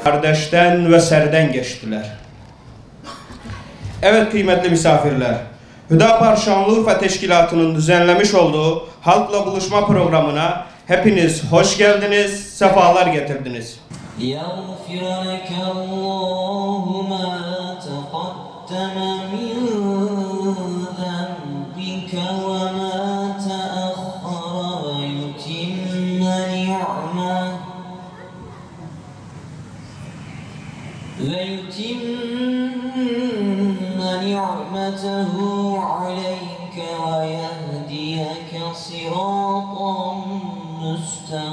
Kardeşten ve serden geçtiler. Evet kıymetli misafirler, Hüdapar Şanlıurfa Teşkilatı'nın düzenlemiş olduğu Halkla Buluşma programına hepiniz hoş geldiniz, sefalar getirdiniz. ويتم نعمته عليك ويهديك صراطا مستقيما.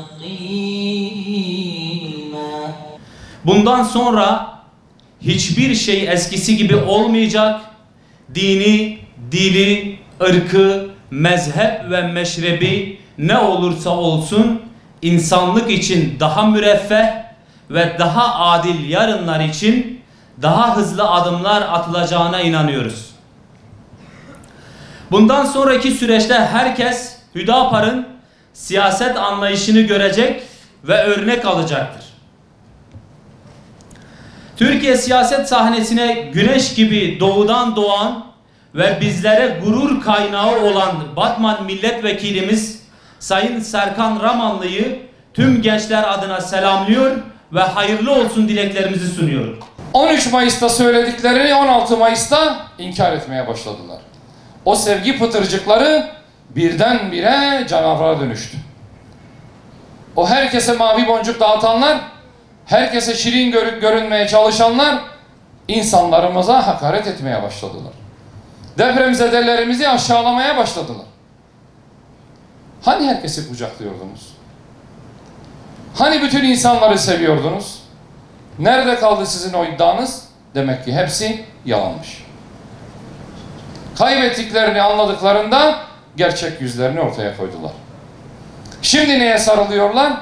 Bundan sonra hiçbir şey eskisi gibi olmayacak. Dini, dili, ırkı, mezhep ve meşrebi ne olursa olsun insanlık için daha müreffeh ve daha adil yarınlar için daha hızlı adımlar atılacağına inanıyoruz. Bundan sonraki süreçte herkes Hüdapar'ın siyaset anlayışını görecek ve örnek alacaktır. Türkiye siyaset sahnesine güneş gibi doğudan doğan ve bizlere gurur kaynağı olan Batman milletvekilimiz Sayın Serkan Ramanlı'yı tüm gençler adına selamlıyor ve hayırlı olsun dileklerimizi sunuyorum. 13 Mayıs'ta söylediklerini 16 Mayıs'ta inkar etmeye başladılar. O sevgi pıtırcıkları birdenbire canavara dönüştü. O herkese mavi boncuk dağıtanlar, herkese şirin görünmeye çalışanlar insanlarımıza hakaret etmeye başladılar. Depremzedelerimizi aşağılamaya başladılar. Hani herkesi kucaklıyordunuz? Hani bütün insanları seviyordunuz? Nerede kaldı sizin o iddianız? Demek ki hepsi yalanmış. Kaybettiklerini anladıklarında gerçek yüzlerini ortaya koydular. Şimdi neye sarılıyorlar?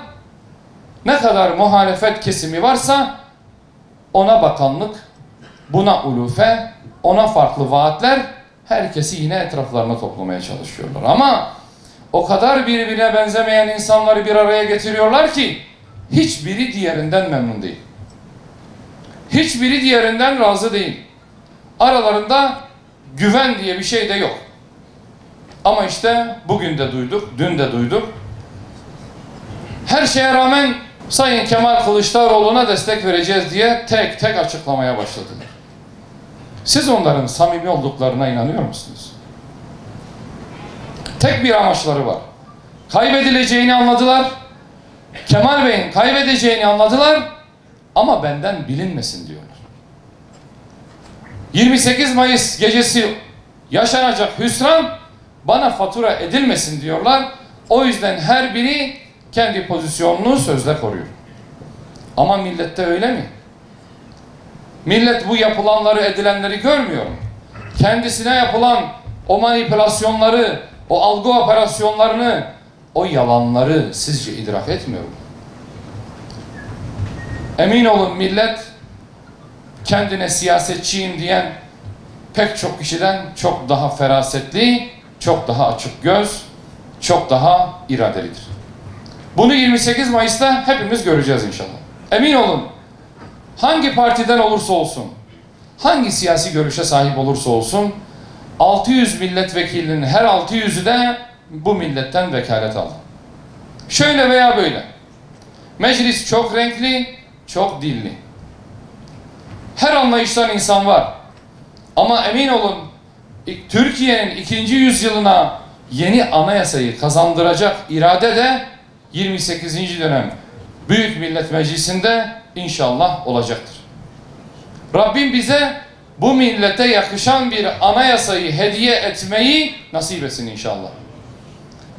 Ne kadar muhalefet kesimi varsa ona bakanlık, buna ulufe, ona farklı vaatler, herkesi yine etraflarına toplamaya çalışıyorlar. Ama o kadar birbirine benzemeyen insanları bir araya getiriyorlar ki hiçbiri diğerinden memnun değil. Hiçbiri diğerinden razı değil. Aralarında güven diye bir şey de yok. Ama işte bugün de duyduk, dün de duyduk. Her şeye rağmen Sayın Kemal Kılıçdaroğlu'na destek vereceğiz diye tek tek açıklamaya başladılar. Siz onların samimi olduklarına inanıyor musunuz? Tek bir amaçları var. Kaybedileceğini anladılar. Kemal Bey'in kaybedeceğini anladılar. Ama benden bilinmesin diyorlar. 28 Mayıs gecesi yaşanacak hüsran bana fatura edilmesin diyorlar. O yüzden her biri kendi pozisyonunu sözle koruyor. Ama millette öyle mi? Millet bu yapılanları, edilenleri görmüyor mu? Kendisine yapılan o manipülasyonları, o algı operasyonlarını, o yalanları sizce idrak etmiyor mu? Emin olun millet kendine siyasetçiyim diyen pek çok kişiden çok daha ferasetli, çok daha açık göz, çok daha iradelidir. Bunu 28 Mayıs'ta hepimiz göreceğiz inşallah. Emin olun hangi partiden olursa olsun, hangi siyasi görüşe sahip olursa olsun 600 milletvekilinin her 600'ü de bu milletten vekalet aldı. Şöyle veya böyle. Meclis çok renkli, çok dilli. Her anlayıştan insan var. Ama emin olun Türkiye'nin 2. yüzyılına yeni anayasayı kazandıracak irade de 28. dönem Büyük Millet Meclisi'nde inşallah olacaktır. Rabbim bize bu millete yakışan bir anayasayı hediye etmeyi nasip etsin inşallah.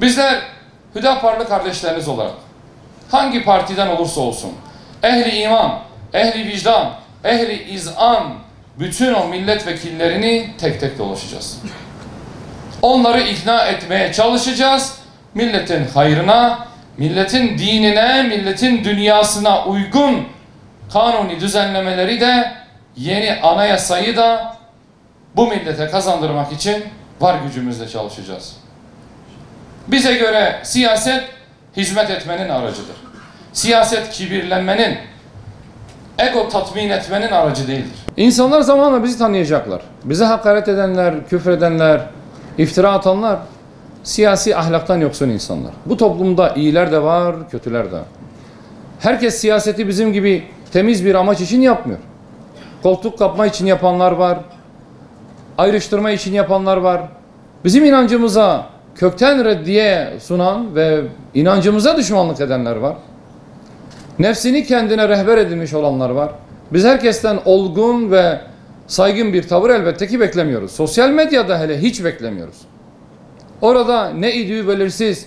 Bizler Hüdaparlı kardeşleriniz olarak hangi partiden olursa olsun ehli iman, ehli vicdan, ehli izan bütün o milletvekillerini tek tek dolaşacağız. Onları ikna etmeye çalışacağız. Milletin hayrına, milletin dinine, milletin dünyasına uygun kanuni düzenlemeleri de yeni anayasayı da bu millete kazandırmak için var gücümüzle çalışacağız. Bize göre siyaset hizmet etmenin aracıdır. Siyaset kibirlenmenin, ego tatmin etmenin aracı değildir. İnsanlar zamanla bizi tanıyacaklar. Bize hakaret edenler, küfredenler, iftira atanlar siyasi ahlaktan yoksun insanlar. Bu toplumda iyiler de var, kötüler de var. Herkes siyaseti bizim gibi temiz bir amaç için yapmıyor. Koltuk kapma için yapanlar var. Ayrıştırma için yapanlar var. Bizim inancımıza kökten reddiye sunan ve inancımıza düşmanlık edenler var. Nefsini kendine rehber edilmiş olanlar var. Biz herkesten olgun ve saygın bir tavır elbette ki beklemiyoruz. Sosyal medyada hele hiç beklemiyoruz. Orada ne idüğü belirsiz,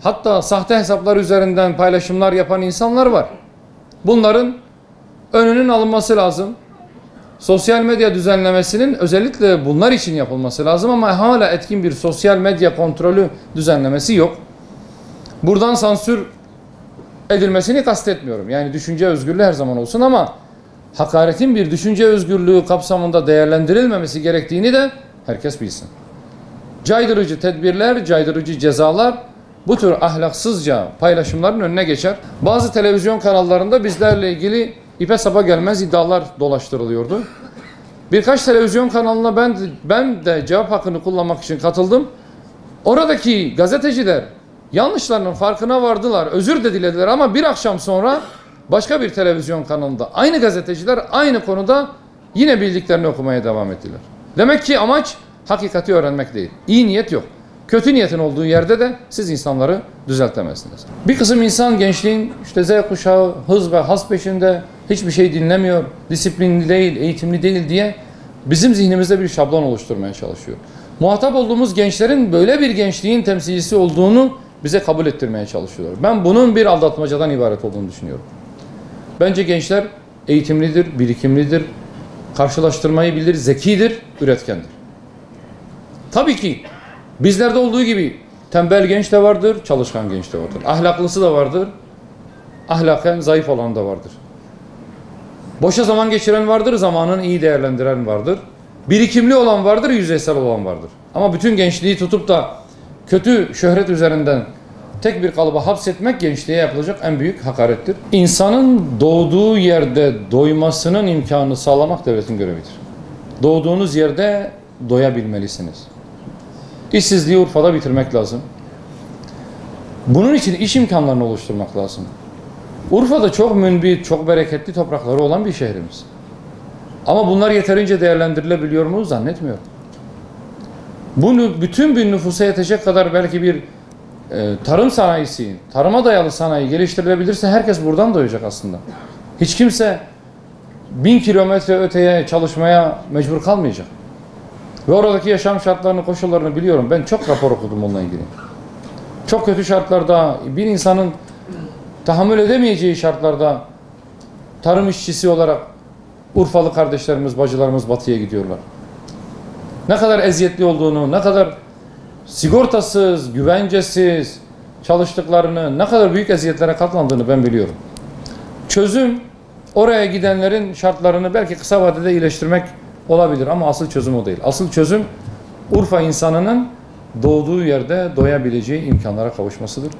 hatta sahte hesaplar üzerinden paylaşımlar yapan insanlar var. Bunların önünün alınması lazım. Sosyal medya düzenlemesinin özellikle bunlar için yapılması lazım ama hala etkin bir sosyal medya kontrolü düzenlemesi yok. Buradan sansür edilmesini kastetmiyorum. Yani düşünce özgürlüğü her zaman olsun ama hakaretin bir düşünce özgürlüğü kapsamında değerlendirilmemesi gerektiğini de herkes bilsin. Caydırıcı tedbirler, caydırıcı cezalar bu tür ahlaksızca paylaşımların önüne geçer. Bazı televizyon kanallarında bizlerle ilgili ipe sapa gelmez iddialar dolaştırılıyordu. Birkaç televizyon kanalına ben de cevap hakkını kullanmak için katıldım. Oradaki gazeteciler yanlışlarının farkına vardılar, özür de dilediler ama bir akşam sonra başka bir televizyon kanalında aynı gazeteciler aynı konuda yine bildiklerini okumaya devam ettiler. Demek ki amaç hakikati öğrenmek değil. İyi niyet yok. Kötü niyetin olduğu yerde de siz insanları düzeltemezsiniz. Bir kısım insan gençliğin işte Z kuşağı hız ve has peşinde hiçbir şey dinlemiyor, disiplinli değil, eğitimli değil diye bizim zihnimizde bir şablon oluşturmaya çalışıyor. Muhatap olduğumuz gençlerin böyle bir gençliğin temsilcisi olduğunu bize kabul ettirmeye çalışıyorlar. Ben bunun bir aldatmacadan ibaret olduğunu düşünüyorum. Bence gençler eğitimlidir, birikimlidir, karşılaştırmayı bilir, zekidir, üretkendir. Tabii ki bizlerde olduğu gibi tembel genç de vardır, çalışkan genç de vardır. Ahlaklısı da vardır, ahlaken zayıf olan da vardır. Boşa zaman geçiren vardır, zamanını iyi değerlendiren vardır. Birikimli olan vardır, yüzeysel olan vardır. Ama bütün gençliği tutup da kötü şöhret üzerinden tek bir kalıba hapsetmek gençliğe yapılacak en büyük hakarettir. İnsanın doğduğu yerde doymasının imkanını sağlamak devletin görevidir. Doğduğunuz yerde doyabilmelisiniz. İşsizliği Urfa'da bitirmek lazım. Bunun için iş imkanlarını oluşturmak lazım. Urfa'da çok münbit, çok bereketli toprakları olan bir şehrimiz. Ama bunlar yeterince değerlendirilebiliyor mu zannetmiyorum. Bunu bütün bir nüfusa yetecek kadar belki bir tarım sanayisi, tarıma dayalı sanayi geliştirilebilirse herkes buradan doyacak aslında. Hiç kimse 1000 kilometre öteye çalışmaya mecbur kalmayacak. Ve oradaki yaşam şartlarını, koşullarını biliyorum. Ben çok rapor okudum onunla ilgili. Çok kötü şartlarda, bir insanın tahammül edemeyeceği şartlarda tarım işçisi olarak Urfalı kardeşlerimiz, bacılarımız batıya gidiyorlar. Ne kadar eziyetli olduğunu, ne kadar sigortasız, güvencesiz çalıştıklarını, ne kadar büyük eziyetlere katlandığını ben biliyorum. Çözüm oraya gidenlerin şartlarını belki kısa vadede iyileştirmek olabilir ama asıl çözüm o değil. Asıl çözüm Urfa insanının doğduğu yerde doyabileceği imkanlara kavuşmasıdır.